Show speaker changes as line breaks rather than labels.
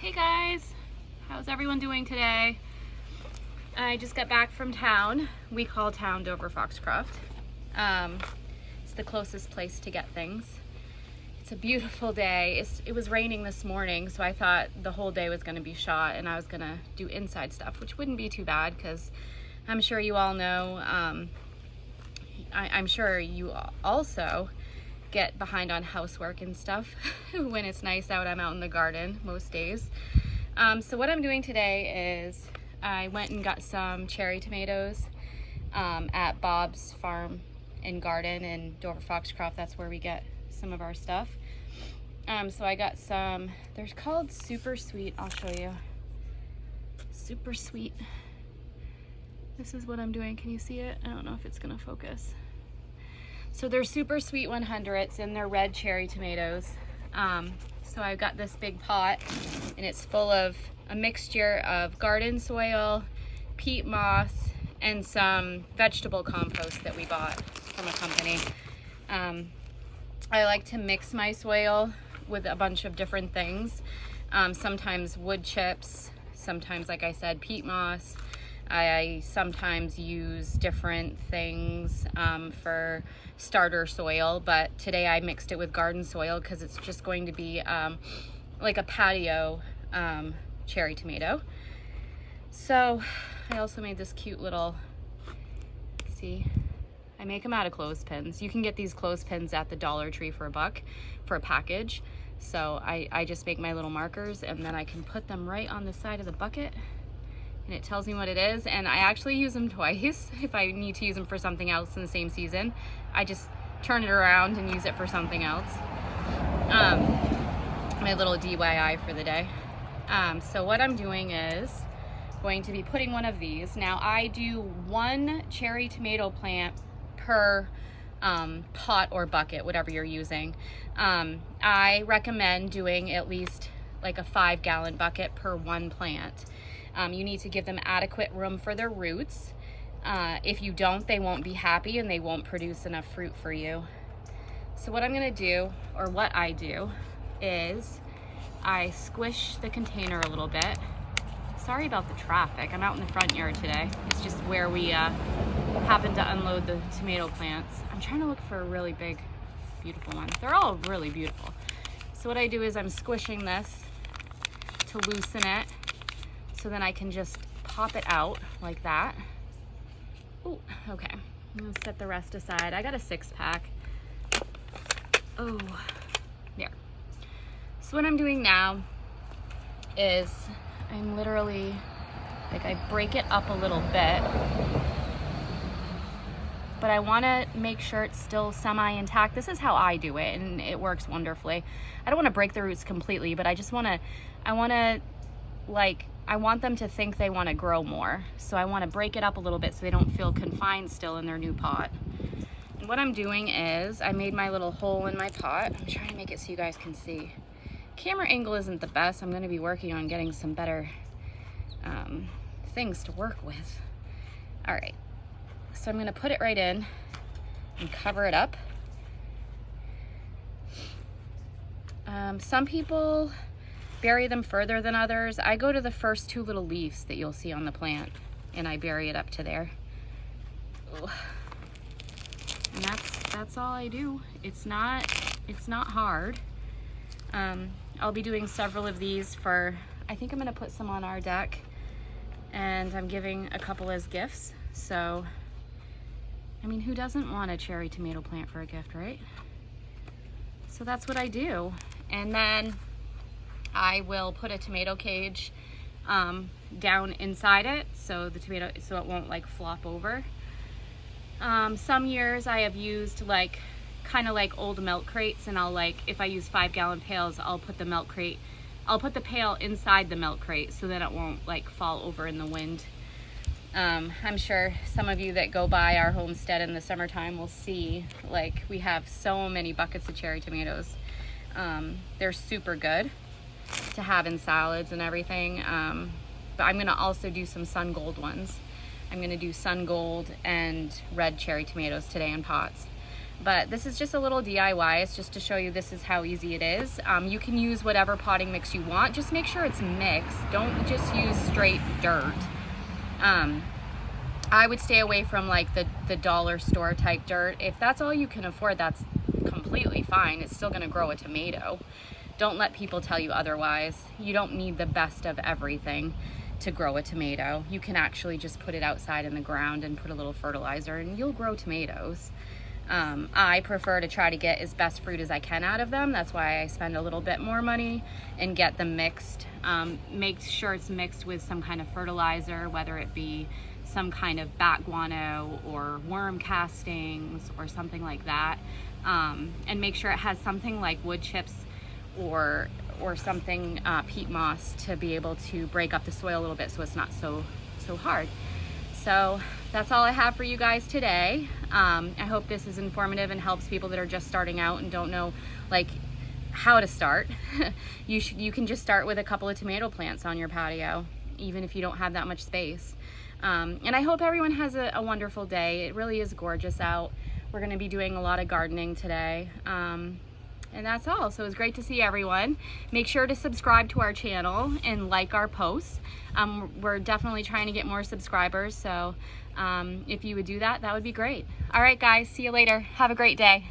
Hey guys, how's everyone doing today? I just got back from town. We call town Dover Foxcroft. It's the closest place to get things. It's a beautiful day. It was raining this morning, so I thought the whole day was gonna be shot and I was gonna do inside stuff, which wouldn't be too bad because I'm sure you all know, I'm sure you also get behind on housework and stuff when it's nice out. I'm out in the garden most days. So what I'm doing today is I went and got some cherry tomatoes at Bob's Farm and Garden in Dover Foxcroft. That's where we get some of our stuff. So I got some, they're called super sweet. I'll show you. Super sweet. This is what I'm doing. Can you see it? I don't know if it's gonna focus. So they're super sweet 100s and they're red cherry tomatoes. So I've got this big pot and it's full of a mixture of garden soil, peat moss, and some vegetable compost that we bought from a company. I like to mix my soil with a bunch of different things. Sometimes wood chips, sometimes, like I said, peat moss. I sometimes use different things for starter soil, but today I mixed it with garden soil because it's just going to be like a patio cherry tomato. So I also made this cute little, see, I make them out of clothespins. You can get these clothespins at the Dollar Tree for $1 for a package. So I just make my little markers and then I can put them right on the side of the bucket. And it tells me what it is, and I actually use them twice if I need to use them for something else in the same season. I just turn it around and use it for something else. My little DIY for the day. So what I'm doing is going to be putting one of these. Now I do 1 cherry tomato plant per pot or bucket, whatever you're using. I recommend doing at least like a 5-gallon bucket per 1 plant. You need to give them adequate room for their roots. If you don't, they won't be happy and they won't produce enough fruit for you. So what I'm gonna do, or what I do, is I squish the container a little bit. Sorry about the traffic. I'm out in the front yard today. It's just where we happen to unload the tomato plants. I'm trying to look for a really big, beautiful one. They're all really beautiful. So what I do is I'm squishing this to loosen it. So then I can just pop it out like that. Oh, okay. I'm gonna set the rest aside. I got a 6-pack. Oh, there. So what I'm doing now is I'm literally, like, I break it up a little bit, but I wanna make sure it's still semi-intact. This is how I do it, and it works wonderfully. I don't wanna break the roots completely, but I want them to think they want to grow more. So I want to break it up a little bit so they don't feel confined still in their new pot. And what I'm doing is I made my little hole in my pot. I'm trying to make it so you guys can see. Camera angle isn't the best. I'm going to be working on getting some better things to work with. All right. So I'm going to put it right in and cover it up. Some people bury them further than others. I go to the first 2 little leaves that you'll see on the plant and I bury it up to there. Ooh. And that's all I do. It's not hard. I'll be doing several of these for, I think I'm gonna put some on our deck, and I'm giving a couple as gifts. So, I mean, who doesn't want a cherry tomato plant for a gift, right? So that's what I do. And then I will put a tomato cage down inside it so it won't like flop over. Some years I have used kind of like old milk crates, and if I use 5-gallon pails, I'll put the pail inside the milk crate so that it won't like fall over in the wind. I'm sure some of you that go by our homestead in the summertime will see like we have so many buckets of cherry tomatoes. They're super good to have in salads and everything, but I'm gonna also do some sun gold ones. I'm gonna do sun gold and red cherry tomatoes today in pots. But this is just a little DIY. It's just to show you this is how easy it is. You can use whatever potting mix you want. Just make sure it's mixed. Don't just use straight dirt. I would stay away from like the dollar store type dirt. If that's all you can afford, that's completely fine. It's still gonna grow a tomato. Don't let people tell you otherwise. You don't need the best of everything to grow a tomato. You can actually just put it outside in the ground and put a little fertilizer and you'll grow tomatoes. I prefer to try to get as best fruit as I can out of them. That's why I spend a little bit more money and get them mixed. Make sure it's mixed with some kind of fertilizer, whether it be some kind of bat guano or worm castings or something like that. And make sure it has something like wood chips or something, peat moss, to be able to break up the soil a little bit so it's not so hard. So that's all I have for you guys today. I hope this is informative and helps people that are just starting out and don't know like how to start. You can just start with a couple of tomato plants on your patio, even if you don't have that much space. And I hope everyone has a wonderful day. It really is gorgeous out. We're gonna be doing a lot of gardening today. And that's all. So it was great to see everyone. Make sure to subscribe to our channel and like our posts. We're definitely trying to get more subscribers. So if you would do that, that would be great. All right, guys, see you later. Have a great day.